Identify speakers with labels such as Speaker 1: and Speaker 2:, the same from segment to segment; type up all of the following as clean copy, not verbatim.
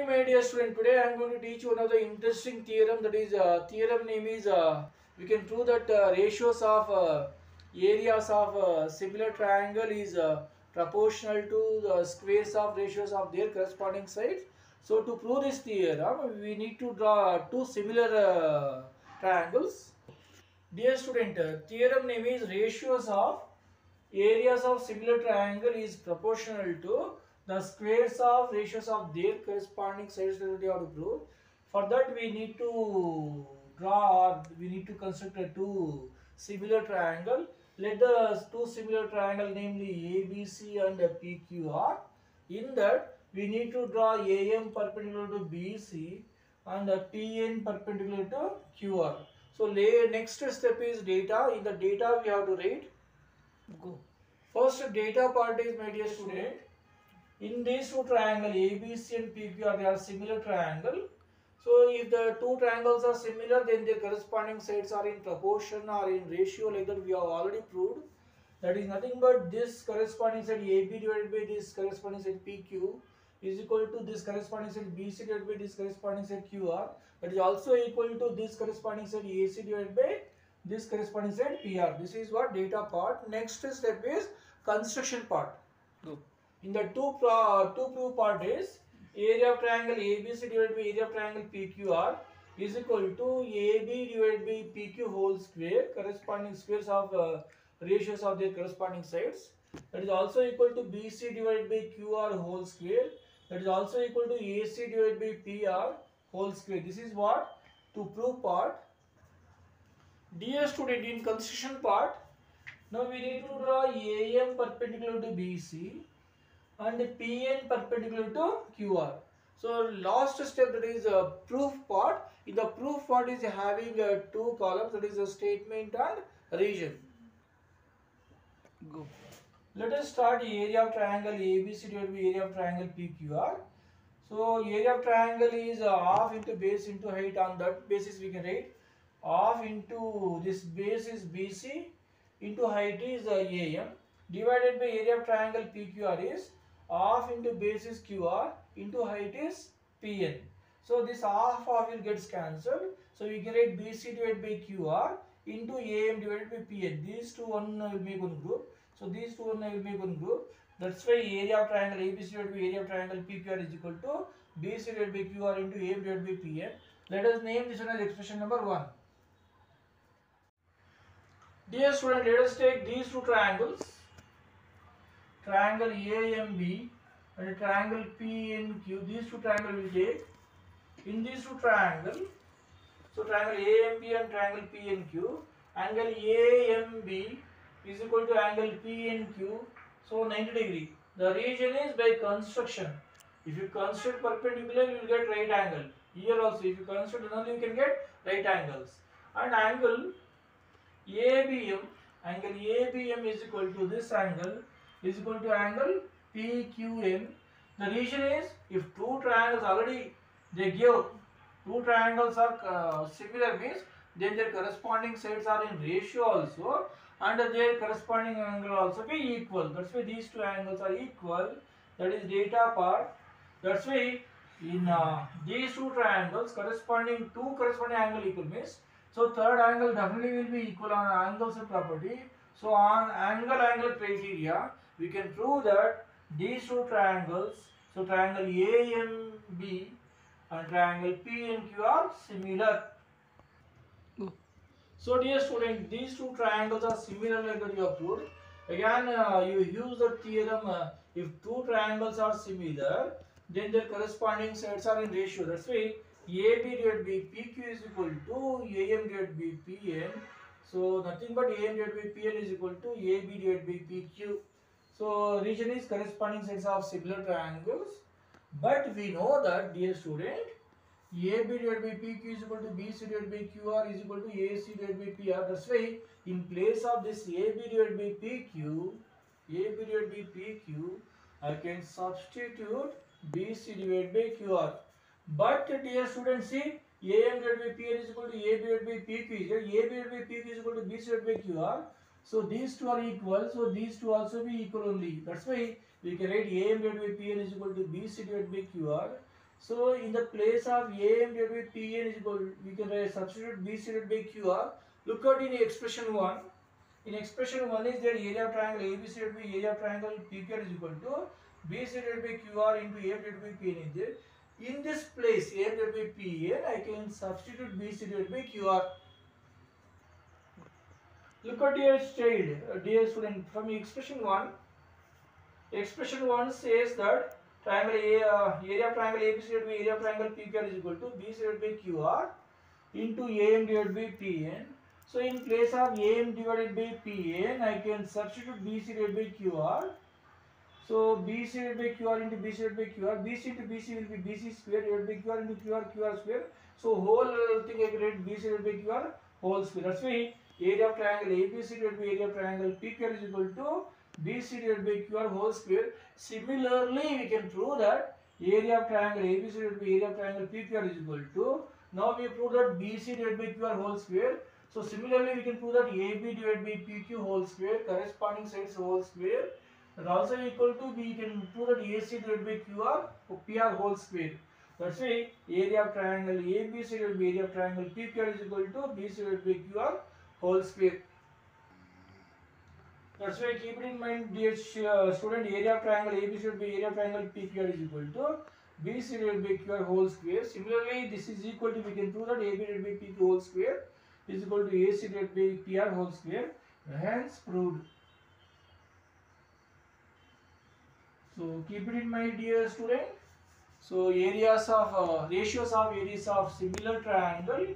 Speaker 1: my dear student. Today I am going to teach you another interesting theorem. That is, theorem name is we can prove that ratios of areas of similar triangle is proportional to the squares of ratios of their corresponding sides. So to prove this theorem, we need to draw two similar triangles. Dear student, theorem name is ratios of areas of similar triangle is proportional to the squares of ratios of their corresponding sides that we have to prove. For that we need to draw or we need to construct a two similar triangle. Let the two similar triangle namely ABC and PQR. In that we need to draw AM perpendicular to BC and PN perpendicular to QR. So next step is data. In the data we have to write. Go. First data part is, my dear student, in these two triangles ABC and PQR, they are similar triangle. So if the two triangles are similar, then their corresponding sides are in proportion or in ratio, like that we have already proved. That is nothing but this corresponding side AB divided by this corresponding side PQ is equal to this corresponding side BC divided by this corresponding side QR. That is also equal to this corresponding side AC divided by this corresponding side PR. This is what data part. Next step is construction part. Go. In the two proof part is area of triangle ABC divided by area of triangle PQR is equal to AB divided by PQ whole square, corresponding squares of ratios of their corresponding sides. That is also equal to BC divided by QR whole square. That is also equal to AC divided by PR whole square. This is what to prove part. Dear student, in construction part, now we need to draw AM perpendicular to BC and PN perpendicular to QR. So last step, that is a proof part. In the proof part is having two columns, that is a statement and region. Go. Let us start area of triangle ABC divided by area of triangle PQR. So area of triangle is half into base into height. On that basis we can write half into this base is BC into height is AM divided by area of triangle PQR is half into base is QR into height is PN. So this half will get cancelled. So we can write BC divided by QR into AM divided by PN. These two one will make one group. So these two one will make one group. That's why area of triangle ABC divided by area of triangle PQR is equal to BC divided by QR into AM divided by PN. Let us name this one as expression number 1. Dear student, let us take these two triangles, triangle AMB and triangle PNQ. These two triangles we will take. In these two triangles, so triangle AMB and triangle PNQ, angle AMB is equal to angle PNQ, so 90 degree. The region is by construction. If you construct perpendicular, you will get right angle. Here also, if you construct another, you can get right angles. And angle ABM is equal to this angle is equal to angle PQM. The reason is, if two triangles already they give two triangles are similar means then their corresponding sides are in ratio also and their corresponding angle also be equal. That's why these two angles are equal. That is data part. That's why in these two triangles corresponding angle equal means, so third angle definitely will be equal on angles and property. So on angle criteria we can prove that these two triangles, so triangle AMB and triangle PNQ are similar. So dear student, these two triangles are similar like that you have proved. Again you use the theorem, if two triangles are similar then their corresponding sides are in ratio. That's why AB divided by PQ is equal to AM divided by PN. So nothing but AM divided by PN is equal to AB divided by PQ. So region is corresponding sides of similar triangles. But we know that, dear student, AB divided by PQ is equal to BC divided by QR is equal to AC divided by PR. That's why in place of this AB divided by PQ, I can substitute BC divided by QR. But dear students, see, AM divided by PN is equal to AB divided by PQ. AB divided by PQ is equal to BC divided by QR. So these two are equal. So these two also be equal only. That's why we can write AM divided by PN is equal to BC divided by QR. So in the place of AM divided by PN is equal, we can substitute BC divided by QR. Look at in expression 1. In expression 1 is that area of triangle ABC divided by area of triangle PQR is equal to BC divided by QR into AM divided by PN is there. In this place AM divided by PN, I can substitute BC divided by QR. Look at your child, dear student, from expression 1. Expression 1 says that triangle area of triangle ABC divided by area of triangle PQR is equal to BC divided by QR into AM divided by PN. So in place of AM divided by PN, I can substitute BC divided by QR. So BC divided by QR into BC divided by QR. BC into BC will be BC square divided by QR into QR square. So whole thing I can write BC divided by QR whole square. That's why area of triangle ABC divided by area of triangle PQR is equal to BC divided by QR whole square. Similarly, we can prove that area of triangle ABC divided by area of triangle PQR is equal to, now we prove that BC divided by QR whole square. So similarly, we can prove that AB divided by PQ whole square, corresponding sides whole square, and also equal to, we can prove that AC divided by QR or PR whole square. That's why area of triangle ABC divided by area of triangle PQR is equal to BC divided by QR whole square. That's why keep it in mind, dear student, area of triangle ABC divided by area of triangle PQR is equal to BC divided by QR whole square. Similarly, this is equal to, we can prove that AB divided by PQ whole square is equal to AC divided by PR whole square. Hence proved. So keep it in mind, dear student. So areas of ratios of areas of similar triangle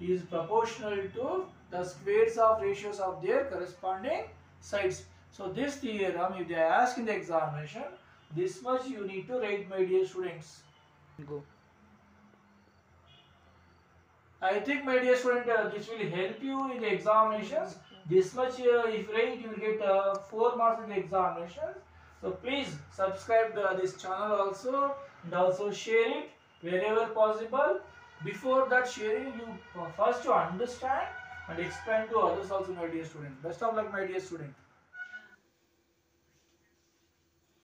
Speaker 1: is proportional to the squares of ratios of their corresponding sides. So this theorem, if they ask in the examination, this much you need to write, my dear students.
Speaker 2: Go.
Speaker 1: I think, my dear student, this will help you in the examinations. This much if you write, you will get 4 marks in the examinations. So please subscribe this channel also, and also share it wherever possible. Before that sharing, you first to understand and explain to others also, my dear student. Best of luck, my dear student.